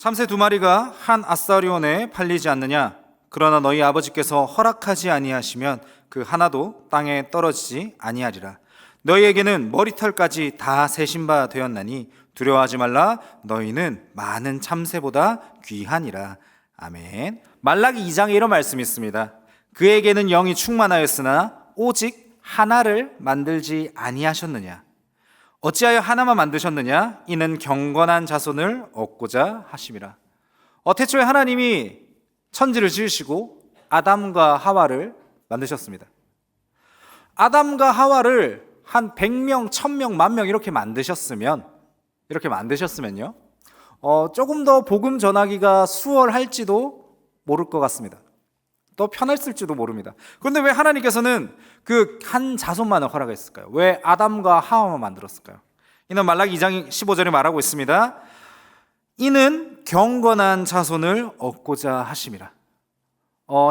참새 두 마리가 한 아사리온에 팔리지 않느냐? 그러나 너희 아버지께서 허락하지 아니하시면 그 하나도 땅에 떨어지지 아니하리라. 너희에게는 머리털까지 다 세신 바 되었나니 두려워하지 말라. 너희는 많은 참새보다 귀하니라. 아멘. 말라기 2장에 이런 말씀이 있습니다. 그에게는 영이 충만하였으나 오직 하나를 만들지 아니하셨느냐? 어찌하여 하나만 만드셨느냐? 이는 경건한 자손을 얻고자 하심이라. 태초에 하나님이 천지를 지으시고 아담과 하와를 만드셨습니다. 아담과 하와를 한 100명, 1000명, 10,000명 이렇게 만드셨으면요, 조금 더 복음 전하기가 수월할지도 모를 것 같습니다. 또 편했을지도 모릅니다. 그런데 왜 하나님께서는 그 한 자손만을 허락했을까요? 왜 아담과 하와만 만들었을까요? 이는 말라기 2장 15절에 말하고 있습니다. 이는 경건한 자손을 얻고자 하심이라.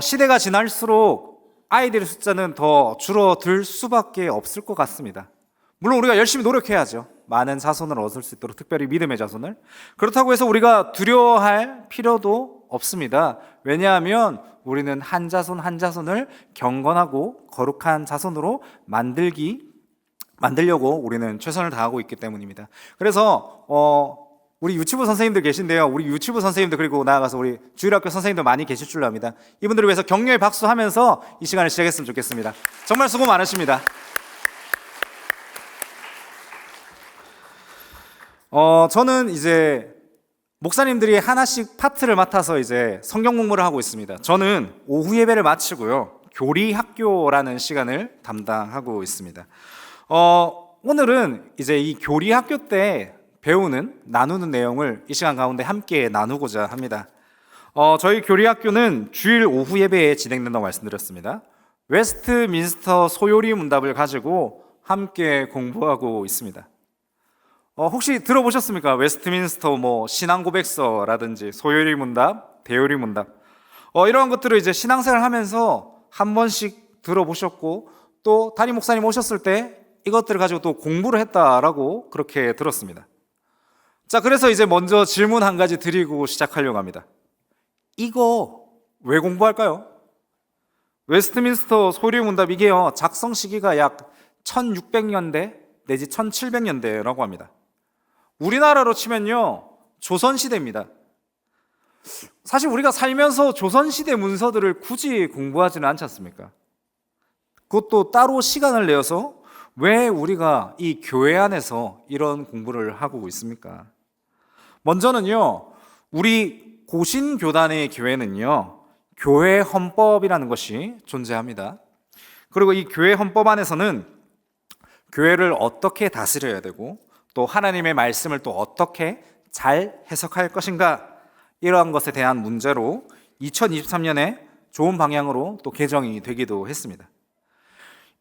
시대가 지날수록 아이들의 숫자는 더 줄어들 수밖에 없을 것 같습니다. 물론 우리가 열심히 노력해야죠. 많은 자손을 얻을 수 있도록, 특별히 믿음의 자손을. 그렇다고 해서 우리가 두려워할 필요도 없습니다. 왜냐하면 우리는 한 자손 한 자손을 경건하고 거룩한 자손으로 만들려고 우리는 최선을 다하고 있기 때문입니다. 그래서 우리 유치부 선생님들 계신데요. 우리 유치부 선생님들, 그리고 나아가서 우리 주일학교 선생님들 많이 계실 줄로 압니다. 이분들을 위해서 격려의 박수하면서 이 시간을 시작했으면 좋겠습니다. 정말 수고 많으십니다. 저는 이제 목사님들이 하나씩 파트를 맡아서 이제 성경 공부를 하고 있습니다. 저는 오후 예배를 마치고요, 교리학교라는 시간을 담당하고 있습니다. 오늘은 이제 이 교리학교 때 나누는 내용을 이 시간 가운데 함께 나누고자 합니다. 저희 교리학교는 주일 오후 예배에 진행된다고 말씀드렸습니다. 웨스트민스터 소요리 문답을 가지고 함께 공부하고 있습니다. 혹시 들어보셨습니까? 웨스트민스터 신앙고백서라든지 소요리 문답, 대요리 문답, 이러한 것들을 이제 신앙생활 하면서 한 번씩 들어보셨고, 또 담임 목사님 오셨을 때 이것들을 가지고 또 공부를 했다라고 그렇게 들었습니다. 자, 그래서 이제 먼저 질문 한 가지 드리고 시작하려고 합니다. 이거 왜 공부할까요? 웨스트민스터 소요리 문답, 이게요, 작성 시기가 약 1600년대 내지 1700년대라고 합니다. 우리나라로 치면요, 조선시대입니다. 사실 우리가 살면서 조선시대 문서들을 굳이 공부하지는 않지 않습니까? 그것도 따로 시간을 내어서 왜 우리가 이 교회 안에서 이런 공부를 하고 있습니까? 먼저는요, 우리 고신교단의 교회는요, 교회 헌법이라는 것이 존재합니다. 그리고 이 교회 헌법 안에서는 교회를 어떻게 다스려야 되고, 또 하나님의 말씀을 또 어떻게 잘 해석할 것인가, 이러한 것에 대한 문제로 2023년에 좋은 방향으로 또 개정이 되기도 했습니다.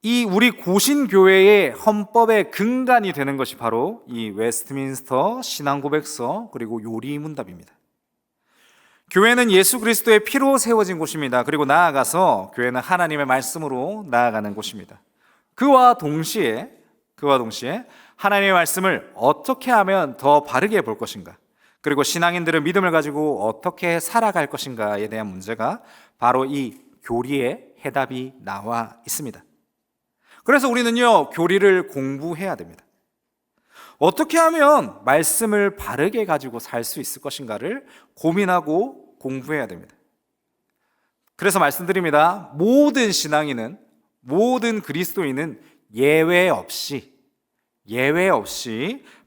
이 우리 고신교회의 헌법의 근간이 되는 것이 바로 이 웨스트민스터 신앙고백서, 그리고 요리문답입니다. 교회는 예수 그리스도의 피로 세워진 곳입니다. 그리고 나아가서 교회는 하나님의 말씀으로 나아가는 곳입니다. 그와 동시에 하나님의 말씀을 어떻게 하면 더 바르게 볼 것인가, 그리고 신앙인들은 믿음을 가지고 어떻게 살아갈 것인가에 대한 문제가 바로 이 교리의 해답이 나와 있습니다. 그래서 우리는요, 교리를 공부해야 됩니다. 어떻게 하면 말씀을 바르게 가지고 살 수 있을 것인가를 고민하고 공부해야 됩니다. 그래서 말씀드립니다. 모든 신앙인은, 모든 그리스도인은 예외 없이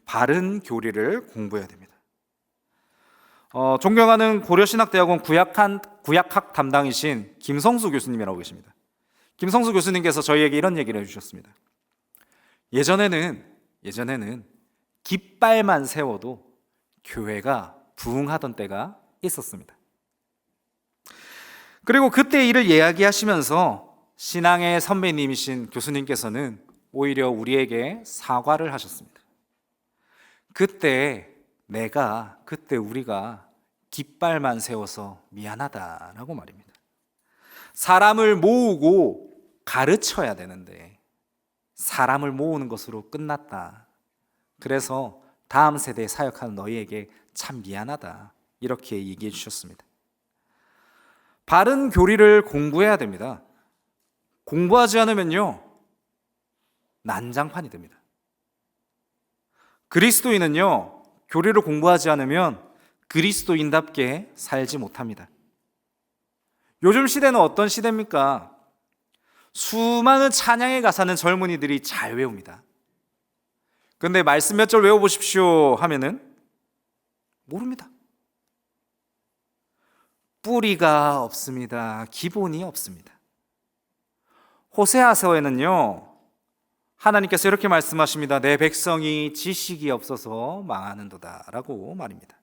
바른 교리를 공부해야 됩니다. 존경하는 고려신학대학원 구약학 담당이신 김성수 교수님이라고 계십니다. 김성수 교수님께서 저희에게 이런 얘기를 해주셨습니다. 예전에는 깃발만 세워도 교회가 부흥하던 때가 있었습니다. 그리고 그때 일을 이야기하시면서 신앙의 선배님이신 교수님께서는 오히려 우리에게 사과를 하셨습니다. 그때 우리가 깃발만 세워서 미안하다라고 말입니다. 사람을 모으고 가르쳐야 되는데 사람을 모으는 것으로 끝났다. 그래서 다음 세대에 사역하는 너희에게 참 미안하다, 이렇게 얘기해 주셨습니다. 바른 교리를 공부해야 됩니다. 공부하지 않으면요, 난장판이 됩니다. 그리스도인은요, 교리를 공부하지 않으면 그리스도인답게 살지 못합니다. 요즘 시대는 어떤 시대입니까? 수많은 찬양에 가사는 젊은이들이 잘 외웁니다. 근데 말씀 몇 절 외워보십시오 하면은 모릅니다. 뿌리가 없습니다. 기본이 없습니다. 호세아서에는요, 하나님께서 이렇게 말씀하십니다. 내 백성이 지식이 없어서 망하는도다 라고 말입니다.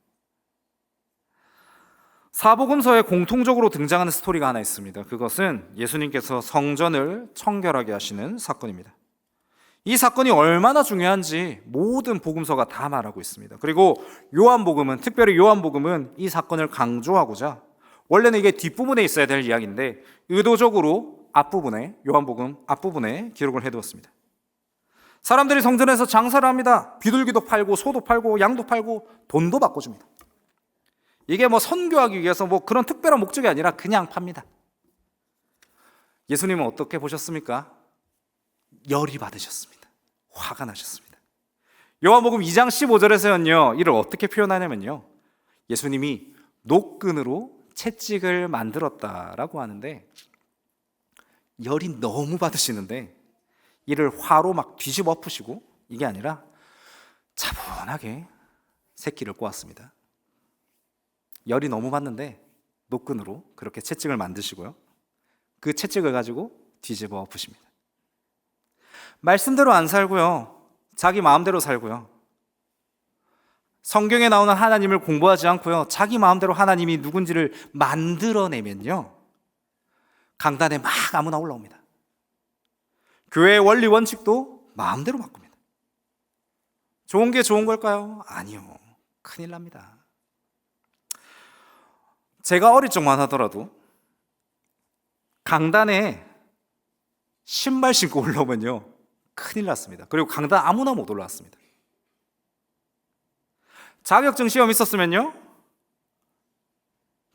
사복음서에 공통적으로 등장하는 스토리가 하나 있습니다. 그것은 예수님께서 성전을 청결하게 하시는 사건입니다. 이 사건이 얼마나 중요한지 모든 복음서가 다 말하고 있습니다. 그리고 요한복음은, 특별히 요한복음은 이 사건을 강조하고자, 원래는 이게 뒷부분에 있어야 될 이야기인데 의도적으로 앞부분에, 요한복음 앞부분에 기록을 해두었습니다. 사람들이 성전에서 장사를 합니다. 비둘기도 팔고 소도 팔고 양도 팔고 돈도 바꿔줍니다. 이게 선교하기 위해서 그런 특별한 목적이 아니라 그냥 팝니다. 예수님은 어떻게 보셨습니까? 열이 받으셨습니다. 화가 나셨습니다. 요한복음 2장 15절에서는요, 이를 어떻게 표현하냐면요, 예수님이 노끈으로 채찍을 만들었다라고 하는데, 열이 너무 받으시는데 이를 화로 막 뒤집어 엎으시고, 이게 아니라 차분하게 새끼를 꼬았습니다. 열이 너무 받는데 노끈으로 그렇게 채찍을 만드시고요, 그 채찍을 가지고 뒤집어 엎으십니다. 말씀대로 안 살고요, 자기 마음대로 살고요, 성경에 나오는 하나님을 공부하지 않고요, 자기 마음대로 하나님이 누군지를 만들어내면요, 강단에 막 아무나 올라옵니다. 교회의 원리 원칙도 마음대로 바꿉니다. 좋은 게 좋은 걸까요? 아니요, 큰일 납니다. 제가 어릴 적만 하더라도 강단에 신발 신고 올라오면요, 큰일 났습니다. 그리고 강단 아무나 못 올라왔습니다. 자격증 시험 있었으면요,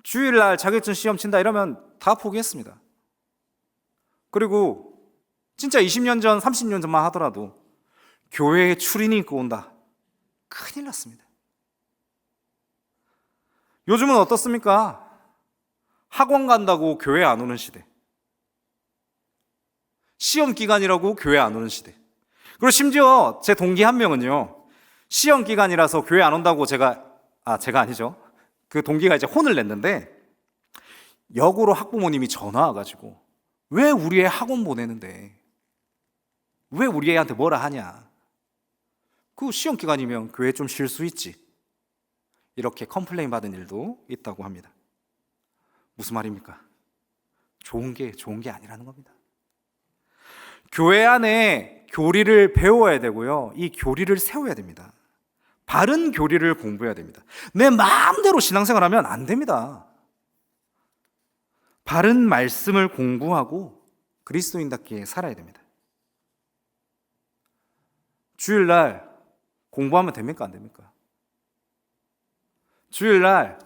주일날 자격증 시험 친다 이러면 다 포기했습니다. 그리고 진짜 20년 전, 30년 전만 하더라도 교회에 추린이 입고 온다, 큰일 났습니다. 요즘은 어떻습니까? 학원 간다고 교회 안 오는 시대, 시험 기간이라고 교회 안 오는 시대. 그리고 심지어 제 동기 한 명은요, 시험 기간이라서 교회 안 온다고 제가 아니죠, 그 동기가 이제 혼을 냈는데, 역으로 학부모님이 전화 와가지고 왜 우리 애 학원 보내는데 왜 우리 애한테 뭐라 하냐, 그 시험 기간이면 교회 좀 쉴 수 있지, 이렇게 컴플레인 받은 일도 있다고 합니다. 무슨 말입니까? 좋은 게 아니라는 겁니다. 교회 안에 교리를 배워야 되고요, 이 교리를 세워야 됩니다. 바른 교리를 공부해야 됩니다. 내 마음대로 신앙생활하면 안 됩니다. 바른 말씀을 공부하고 그리스도인답게 살아야 됩니다. 주일날 공부하면 됩니까? 안 됩니까? 주일날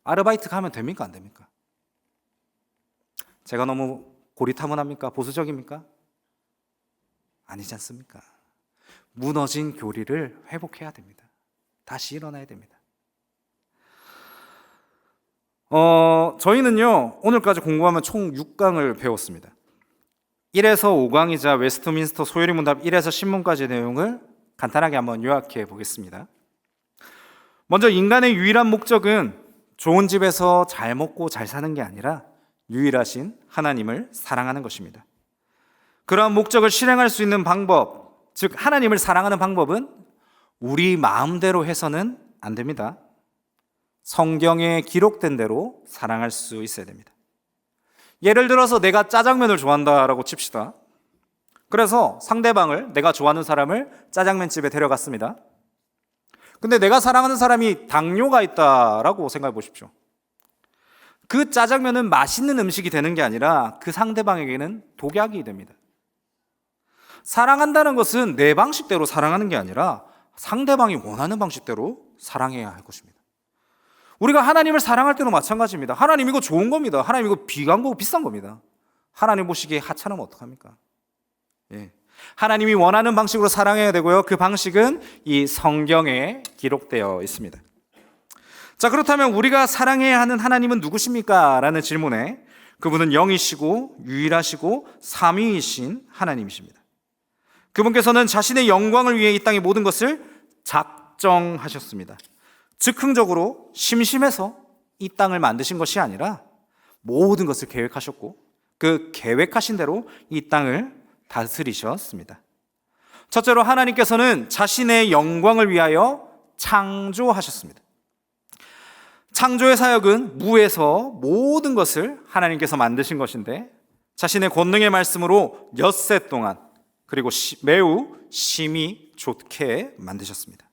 아르바이트 가면 됩니까? 안 됩니까? 제가 너무 고리타분합니까? 보수적입니까? 아니지 않습니까? 무너진 교리를 회복해야 됩니다. 다시 일어나야 됩니다. 저희는요, 오늘까지 공부하면 총 6강을 배웠습니다. 1에서 5강이자 웨스트민스터 소요리 문답 1에서 신문까지 내용을 간단하게 한번 요약해 보겠습니다. 먼저 인간의 유일한 목적은 좋은 집에서 잘 먹고 잘 사는 게 아니라 유일하신 하나님을 사랑하는 것입니다. 그러한 목적을 실행할 수 있는 방법, 즉 하나님을 사랑하는 방법은 우리 마음대로 해서는 안 됩니다. 성경에 기록된 대로 사랑할 수 있어야 됩니다. 예를 들어서 내가 짜장면을 좋아한다라고 칩시다. 그래서 상대방을, 내가 좋아하는 사람을 짜장면집에 데려갔습니다. 근데 내가 사랑하는 사람이 당뇨가 있다라고 생각해 보십시오. 그 짜장면은 맛있는 음식이 되는 게 아니라 그 상대방에게는 독약이 됩니다. 사랑한다는 것은 내 방식대로 사랑하는 게 아니라 상대방이 원하는 방식대로 사랑해야 할 것입니다. 우리가 하나님을 사랑할 때도 마찬가지입니다. 하나님 이거 좋은 겁니다. 하나님 이거 비싼 거고 비싼 겁니다. 하나님 보시기에 하찮으면 어떡합니까? 예. 하나님이 원하는 방식으로 사랑해야 되고요. 그 방식은 이 성경에 기록되어 있습니다. 자, 그렇다면 우리가 사랑해야 하는 하나님은 누구십니까? 라는 질문에 그분은 영이시고 유일하시고 삼위이신 하나님이십니다. 그분께서는 자신의 영광을 위해 이 땅의 모든 것을 작정하셨습니다. 즉흥적으로 심심해서 이 땅을 만드신 것이 아니라 모든 것을 계획하셨고 그 계획하신 대로 이 땅을 다스리셨습니다. 첫째로 하나님께서는 자신의 영광을 위하여 창조하셨습니다. 창조의 사역은 무에서 모든 것을 하나님께서 만드신 것인데 자신의 권능의 말씀으로 엿새 동안 그리고 매우 심히 좋게 만드셨습니다.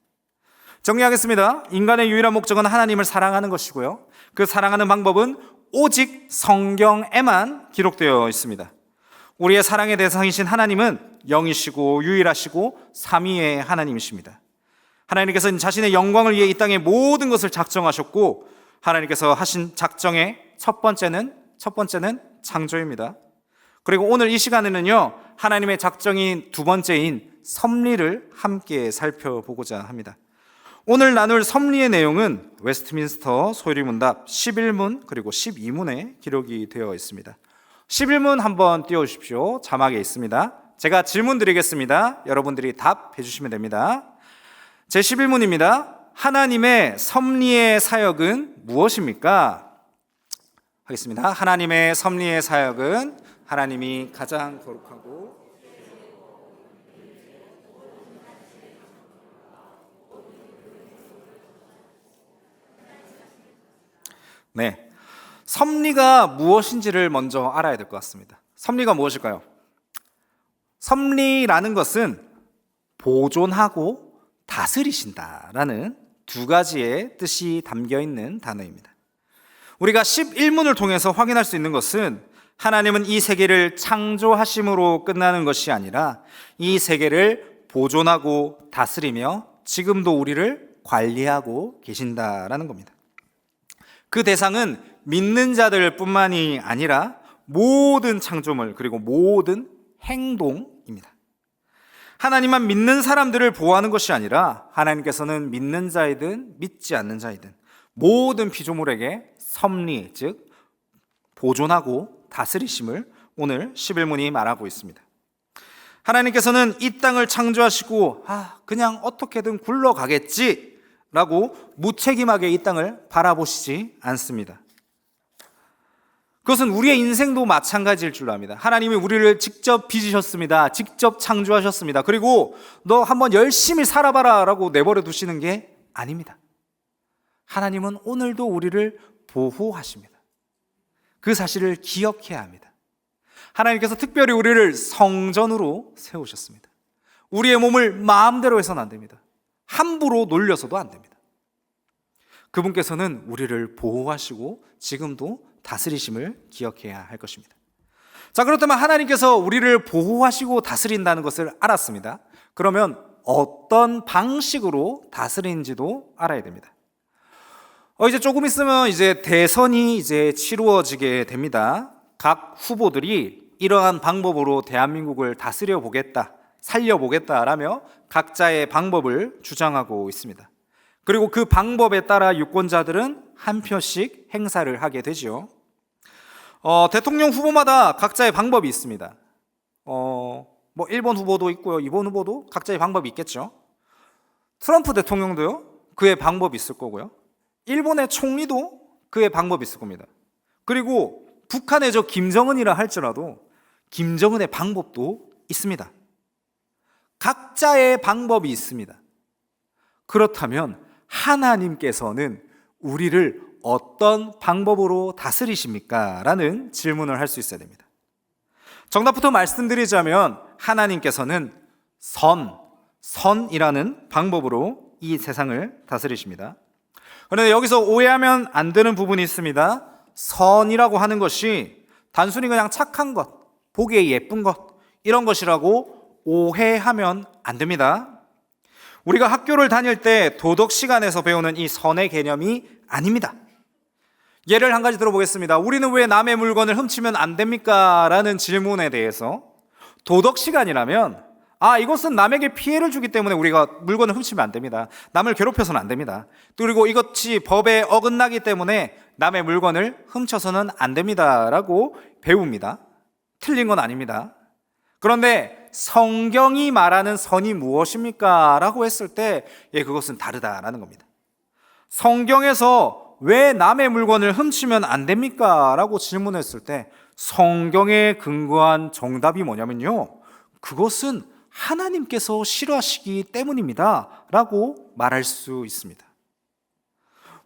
정리하겠습니다. 인간의 유일한 목적은 하나님을 사랑하는 것이고요. 그 사랑하는 방법은 오직 성경에만 기록되어 있습니다. 우리의 사랑의 대상이신 하나님은 영이시고 유일하시고 삼위의 하나님이십니다. 하나님께서는 자신의 영광을 위해 이 땅의 모든 것을 작정하셨고 하나님께서 하신 작정의 첫 번째는 창조입니다. 그리고 오늘 이 시간에는요, 하나님의 작정인 두 번째인 섭리를 함께 살펴보고자 합니다. 오늘 나눌 섭리의 내용은 웨스트민스터 소유리문답 11문 그리고 12문에 기록이 되어 있습니다. 11문 한번 띄워주십시오. 자막에 있습니다. 제가 질문 드리겠습니다. 여러분들이 답해 주시면 됩니다. 제 11문입니다. 하나님의 섭리의 사역은 무엇입니까? 하겠습니다. 하나님의 섭리의 사역은 하나님이 가장 거룩하고 네, 섭리가 무엇인지를 먼저 알아야 될 것 같습니다. 섭리가 무엇일까요? 섭리라는 것은 보존하고 다스리신다라는 두 가지의 뜻이 담겨 있는 단어입니다. 우리가 11문을 통해서 확인할 수 있는 것은 하나님은 이 세계를 창조하심으로 끝나는 것이 아니라 이 세계를 보존하고 다스리며 지금도 우리를 관리하고 계신다라는 겁니다. 그 대상은 믿는 자들 뿐만이 아니라 모든 창조물 그리고 모든 행동입니다. 하나님만 믿는 사람들을 보호하는 것이 아니라 하나님께서는 믿는 자이든 믿지 않는 자이든 모든 피조물에게 섭리, 즉 보존하고 다스리심을 오늘 11문이 말하고 있습니다. 하나님께서는 이 땅을 창조하시고 그냥 어떻게든 굴러가겠지 라고 무책임하게 이 땅을 바라보시지 않습니다. 그것은 우리의 인생도 마찬가지일 줄로 압니다. 하나님이 우리를 직접 빚으셨습니다. 직접 창조하셨습니다. 그리고 너 한번 열심히 살아봐라 라고 내버려 두시는 게 아닙니다. 하나님은 오늘도 우리를 보호하십니다. 그 사실을 기억해야 합니다. 하나님께서 특별히 우리를 성전으로 세우셨습니다. 우리의 몸을 마음대로 해서는 안 됩니다. 함부로 놀려서도 안 됩니다. 그분께서는 우리를 보호하시고 지금도 다스리심을 기억해야 할 것입니다. 자, 그렇다면 하나님께서 우리를 보호하시고 다스린다는 것을 알았습니다. 그러면 어떤 방식으로 다스리는지도 알아야 됩니다. 이제 조금 있으면 이제 대선이 이제 치루어지게 됩니다. 각 후보들이 이러한 방법으로 대한민국을 다스려 보겠다, 살려보겠다라며 각자의 방법을 주장하고 있습니다. 그리고 그 방법에 따라 유권자들은 한 표씩 행사를 하게 되죠. 대통령 후보마다 각자의 방법이 있습니다. 1번 후보도 있고요, 2번 후보도 각자의 방법이 있겠죠. 트럼프 대통령도요, 그의 방법이 있을 거고요. 일본의 총리도 그의 방법이 있을 겁니다. 그리고 북한의 저 김정은이라 할지라도 김정은의 방법도 있습니다. 각자의 방법이 있습니다. 그렇다면 하나님께서는 우리를 어떤 방법으로 다스리십니까? 라는 질문을 할 수 있어야 됩니다. 정답부터 말씀드리자면 하나님께서는 선이라는 방법으로 이 세상을 다스리십니다. 그런데 여기서 오해하면 안 되는 부분이 있습니다. 선이라고 하는 것이 단순히 그냥 착한 것, 보기에 예쁜 것, 이런 것이라고 오해하면 안 됩니다. 우리가 학교를 다닐 때 도덕 시간에서 배우는 이 선의 개념이 아닙니다. 예를 한 가지 들어보겠습니다. 우리는 왜 남의 물건을 훔치면 안 됩니까? 라는 질문에 대해서 도덕 시간이라면 이것은 남에게 피해를 주기 때문에 우리가 물건을 훔치면 안 됩니다. 남을 괴롭혀서는 안 됩니다. 그리고 이것이 법에 어긋나기 때문에 남의 물건을 훔쳐서는 안 됩니다. 라고 배웁니다. 틀린 건 아닙니다. 그런데 성경이 말하는 선이 무엇입니까? 라고 했을 때 그것은 다르다라는 겁니다. 성경에서 왜 남의 물건을 훔치면 안 됩니까? 라고 질문했을 때 성경에 근거한 정답이 뭐냐면요, 그것은 하나님께서 싫어하시기 때문입니다 라고 말할 수 있습니다.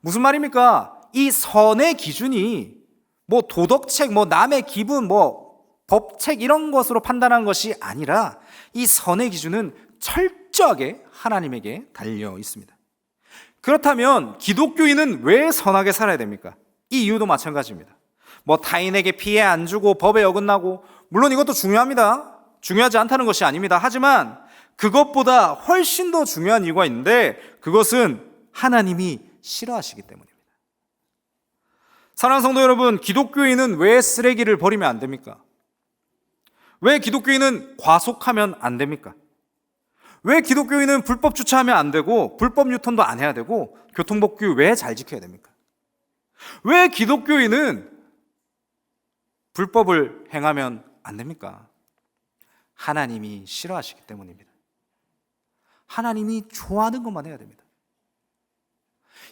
무슨 말입니까? 이 선의 기준이 도덕책, 남의 기분, 법책 이런 것으로 판단한 것이 아니라 이 선의 기준은 철저하게 하나님에게 달려 있습니다. 그렇다면 기독교인은 왜 선하게 살아야 됩니까? 이 이유도 마찬가지입니다. 타인에게 피해 안 주고 법에 어긋나고, 물론 이것도 중요합니다. 중요하지 않다는 것이 아닙니다. 하지만 그것보다 훨씬 더 중요한 이유가 있는데 그것은 하나님이 싫어하시기 때문입니다. 사랑하는 성도 여러분, 기독교인은 왜 쓰레기를 버리면 안 됩니까? 왜 기독교인은 과속하면 안 됩니까? 왜 기독교인은 불법 주차하면 안 되고 불법 유턴도 안 해야 되고 교통법규 왜 잘 지켜야 됩니까? 왜 기독교인은 불법을 행하면 안 됩니까? 하나님이 싫어하시기 때문입니다. 하나님이 좋아하는 것만 해야 됩니다.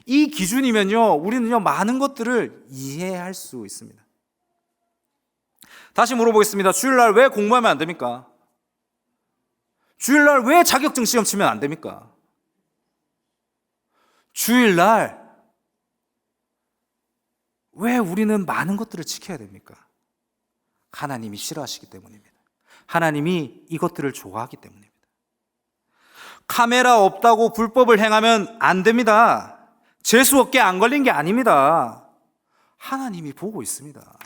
이 기준이면요, 우리는요 많은 것들을 이해할 수 있습니다. 다시 물어보겠습니다. 주일날 왜 공부하면 안 됩니까? 주일날 왜 자격증 시험 치면 안 됩니까? 주일날 왜 우리는 많은 것들을 지켜야 됩니까? 하나님이 싫어하시기 때문입니다. 하나님이 이것들을 좋아하기 때문입니다. 카메라 없다고 불법을 행하면 안 됩니다. 재수없게 안 걸린 게 아닙니다. 하나님이 보고 있습니다.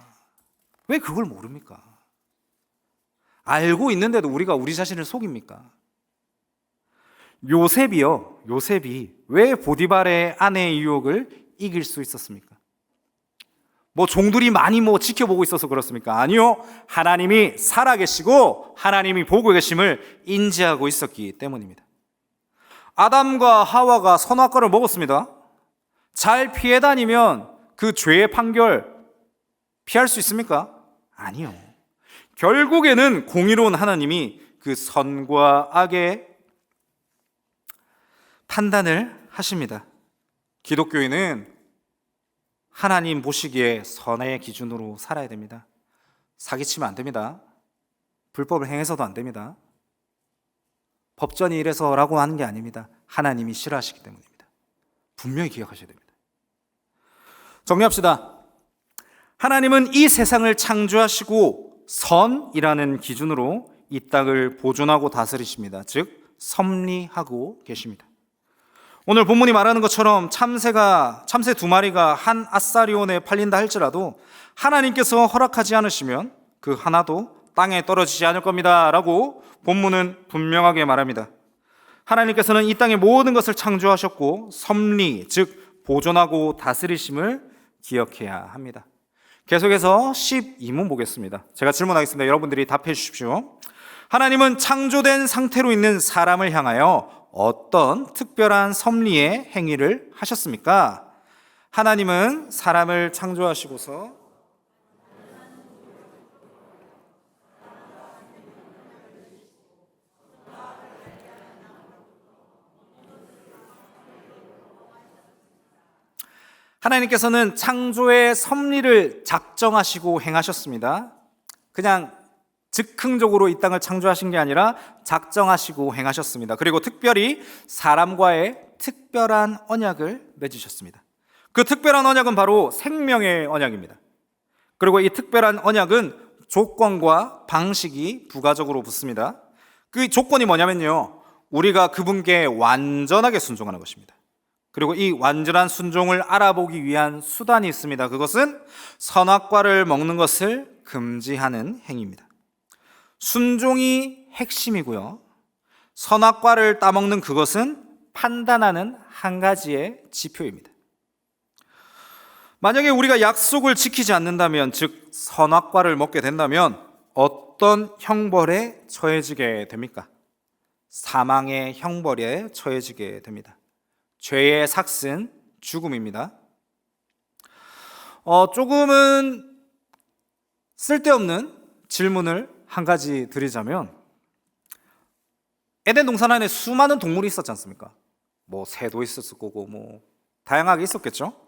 왜 그걸 모릅니까? 알고 있는데도 우리가 우리 자신을 속입니까? 요셉이 왜 보디발의 아내의 유혹을 이길 수 있었습니까? 종들이 많이 지켜보고 있어서 그렇습니까? 아니요. 하나님이 살아계시고 하나님이 보고 계심을 인지하고 있었기 때문입니다. 아담과 하와가 선악과를 먹었습니다. 잘 피해 다니면 그 죄의 판결 피할 수 있습니까? 아니요. 결국에는 공의로운 하나님이 그 선과 악의 판단을 하십니다. 기독교인은 하나님 보시기에 선의 기준으로 살아야 됩니다. 사기치면 안 됩니다. 불법을 행해서도 안 됩니다. 법전이 이래서라고 하는 게 아닙니다. 하나님이 싫어하시기 때문입니다. 분명히 기억하셔야 됩니다. 정리합시다. 하나님은 이 세상을 창조하시고 선이라는 기준으로 이 땅을 보존하고 다스리십니다. 즉 섭리하고 계십니다. 오늘 본문이 말하는 것처럼 참새 2마리가 한 아사리온에 팔린다 할지라도 하나님께서 허락하지 않으시면 그 하나도 땅에 떨어지지 않을 겁니다 라고 본문은 분명하게 말합니다. 하나님께서는 이 땅의 모든 것을 창조하셨고 섭리, 즉 보존하고 다스리심을 기억해야 합니다. 계속해서 12문 보겠습니다. 제가 질문하겠습니다. 여러분들이 답해 주십시오. 하나님은 창조된 상태로 있는 사람을 향하여 어떤 특별한 섭리의 행위를 하셨습니까? 하나님은 사람을 창조하시고서 하나님께서는 창조의 섭리를 작정하시고 행하셨습니다. 그냥 즉흥적으로 이 땅을 창조하신 게 아니라 작정하시고 행하셨습니다. 그리고 특별히 사람과의 특별한 언약을 맺으셨습니다. 그 특별한 언약은 바로 생명의 언약입니다. 그리고 이 특별한 언약은 조건과 방식이 부가적으로 붙습니다. 그 조건이 뭐냐면요, 우리가 그분께 완전하게 순종하는 것입니다. 그리고 이 완전한 순종을 알아보기 위한 수단이 있습니다. 그것은 선악과를 먹는 것을 금지하는 행위입니다. 순종이 핵심이고요, 선악과를 따먹는 그것은 판단하는 한 가지의 지표입니다. 만약에 우리가 약속을 지키지 않는다면, 즉 선악과를 먹게 된다면 어떤 형벌에 처해지게 됩니까? 사망의 형벌에 처해지게 됩니다. 죄의 삭은 죽음입니다. 조금은 쓸데없는 질문을 한 가지 드리자면, 에덴 동산 안에 수많은 동물이 있었지 않습니까? 새도 있었을 거고 다양하게 있었겠죠.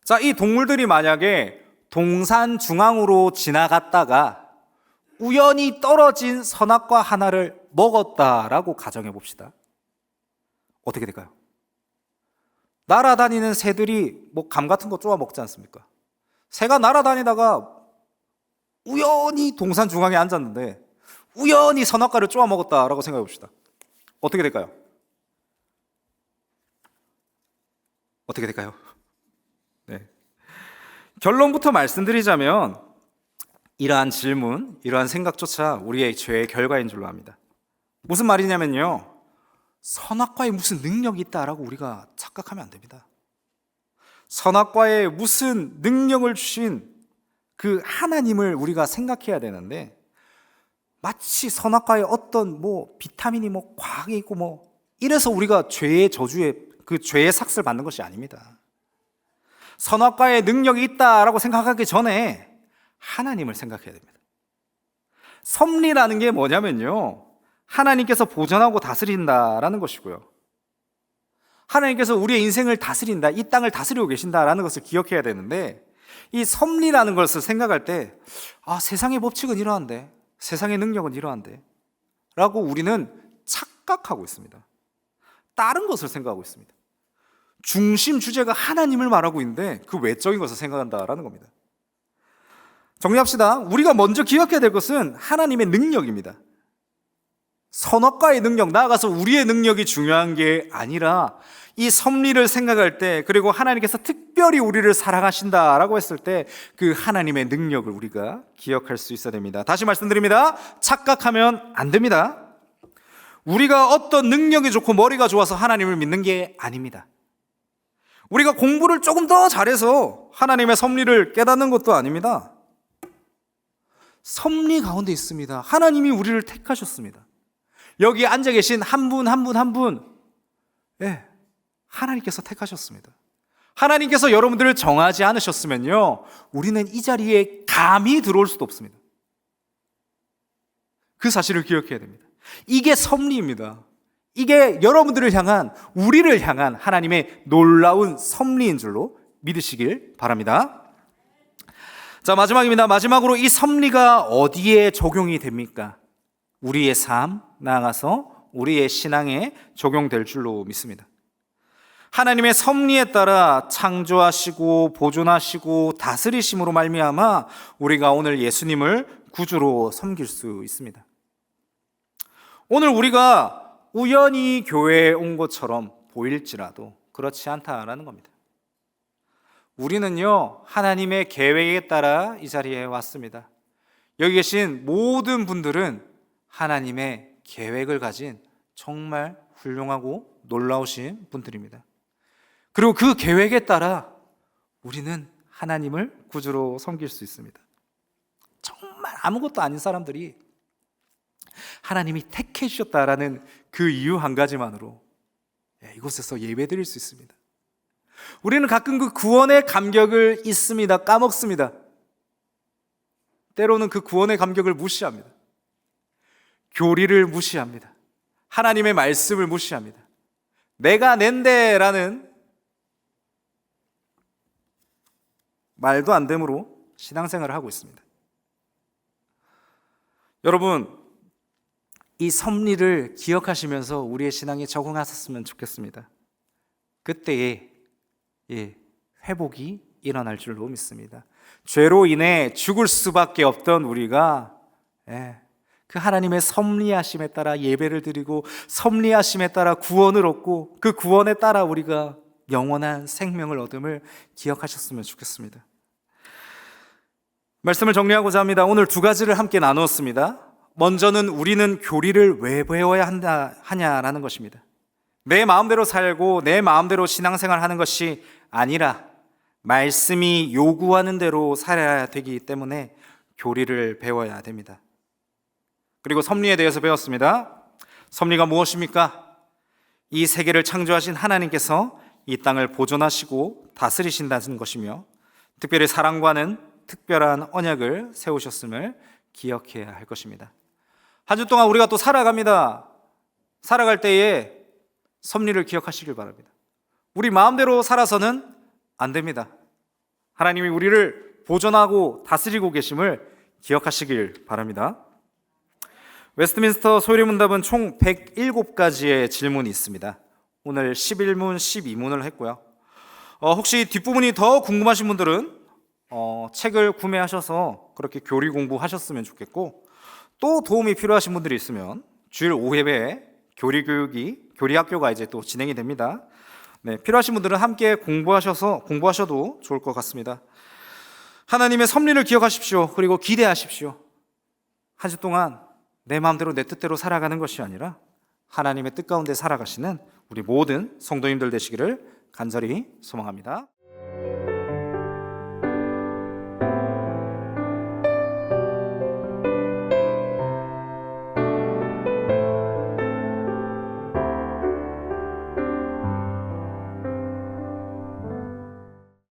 자, 이 동물들이 만약에 동산 중앙으로 지나갔다가 우연히 떨어진 선악과 하나를 먹었다라고 가정해 봅시다. 어떻게 될까요? 날아다니는 새들이 감 같은 거 쪼아 먹지 않습니까? 새가 날아다니다가 우연히 동산 중앙에 앉았는데 우연히 선악과를 쪼아 먹었다라고 생각해 봅시다. 어떻게 될까요? 어떻게 될까요? 네. 결론부터 말씀드리자면 이러한 질문, 이러한 생각조차 우리의 죄의 결과인 줄로 압니다. 무슨 말이냐면요, 선악과에 무슨 능력이 있다라고 우리가 착각하면 안 됩니다. 선악과에 무슨 능력을 주신 그 하나님을 우리가 생각해야 되는데, 마치 선악과에 어떤 비타민이 과학이 있고 이래서 우리가 죄의 저주에 그 죄의 삭을 받는 것이 아닙니다. 선악과에 능력이 있다라고 생각하기 전에 하나님을 생각해야 됩니다. 섭리라는 게 뭐냐면요, 하나님께서 보존하고 다스린다라는 것이고요, 하나님께서 우리의 인생을 다스린다, 이 땅을 다스리고 계신다라는 것을 기억해야 되는데, 이 섭리라는 것을 생각할 때 세상의 법칙은 이러한데, 세상의 능력은 이러한데 라고 우리는 착각하고 있습니다. 다른 것을 생각하고 있습니다. 중심 주제가 하나님을 말하고 있는데 그 외적인 것을 생각한다라는 겁니다. 정리합시다. 우리가 먼저 기억해야 될 것은 하나님의 능력입니다. 선악과의 능력, 나아가서 우리의 능력이 중요한 게 아니라 이 섭리를 생각할 때, 그리고 하나님께서 특별히 우리를 사랑하신다라고 했을 때 그 하나님의 능력을 우리가 기억할 수 있어야 됩니다. 다시 말씀드립니다. 착각하면 안 됩니다. 우리가 어떤 능력이 좋고 머리가 좋아서 하나님을 믿는 게 아닙니다. 우리가 공부를 조금 더 잘해서 하나님의 섭리를 깨닫는 것도 아닙니다. 섭리 가운데 있습니다. 하나님이 우리를 택하셨습니다. 여기 앉아 계신 한 분 한 분 한 분, 하나님께서 택하셨습니다. 하나님께서 여러분들을 정하지 않으셨으면요, 우리는 이 자리에 감히 들어올 수도 없습니다. 그 사실을 기억해야 됩니다. 이게 섭리입니다. 이게 여러분들을 향한, 우리를 향한 하나님의 놀라운 섭리인 줄로 믿으시길 바랍니다. 자, 마지막입니다. 마지막으로 이 섭리가 어디에 적용이 됩니까? 우리의 삶, 나아가서 우리의 신앙에 적용될 줄로 믿습니다. 하나님의 섭리에 따라 창조하시고 보존하시고 다스리심으로 말미암아 우리가 오늘 예수님을 구주로 섬길 수 있습니다. 오늘 우리가 우연히 교회에 온 것처럼 보일지라도 그렇지 않다라는 겁니다. 우리는요, 하나님의 계획에 따라 이 자리에 왔습니다. 여기 계신 모든 분들은 하나님의 계획을 가진 정말 훌륭하고 놀라우신 분들입니다. 그리고 그 계획에 따라 우리는 하나님을 구주로 섬길 수 있습니다. 정말 아무것도 아닌 사람들이 하나님이 택해 주셨다라는 그 이유 한 가지만으로 이곳에서 예배드릴 수 있습니다. 우리는 가끔 그 구원의 감격을 잊습니다. 까먹습니다. 때로는 그 구원의 감격을 무시합니다. 교리를 무시합니다. 하나님의 말씀을 무시합니다. 내가 낸데라는 말도 안 되므로 신앙생활을 하고 있습니다. 여러분, 이 섭리를 기억하시면서 우리의 신앙에 적응하셨으면 좋겠습니다. 그때에 회복이 일어날 줄로 믿습니다. 죄로 인해 죽을 수밖에 없던 우리가 그 하나님의 섭리하심에 따라 예배를 드리고 섭리하심에 따라 구원을 얻고 그 구원에 따라 우리가 영원한 생명을 얻음을 기억하셨으면 좋겠습니다. 말씀을 정리하고자 합니다. 오늘 두 가지를 함께 나누었습니다. 먼저는 우리는 교리를 왜 배워야 하냐라는 것입니다. 내 마음대로 살고 내 마음대로 신앙생활 하는 것이 아니라 말씀이 요구하는 대로 살아야 되기 때문에 교리를 배워야 됩니다. 그리고 섭리에 대해서 배웠습니다. 섭리가 무엇입니까? 이 세계를 창조하신 하나님께서 이 땅을 보존하시고 다스리신다는 것이며, 특별히 사랑과는 특별한 언약을 세우셨음을 기억해야 할 것입니다. 한 주 동안 우리가 또 살아갑니다. 살아갈 때에 섭리를 기억하시길 바랍니다. 우리 마음대로 살아서는 안 됩니다. 하나님이 우리를 보존하고 다스리고 계심을 기억하시길 바랍니다. 웨스트민스터 소요리문답은 총 107가지의 질문이 있습니다. 오늘 11문, 12문을 했고요. 혹시 뒷부분이 더 궁금하신 분들은 책을 구매하셔서 그렇게 교리 공부하셨으면 좋겠고, 또 도움이 필요하신 분들이 있으면 주일 5회에 교리 학교가 이제 또 진행이 됩니다. 네, 필요하신 분들은 함께 공부하셔도 좋을 것 같습니다. 하나님의 섭리를 기억하십시오. 그리고 기대하십시오. 한 주 동안 내 마음대로 내 뜻대로 살아가는 것이 아니라 하나님의 뜻 가운데 살아가시는 우리 모든 성도님들 되시기를 간절히 소망합니다.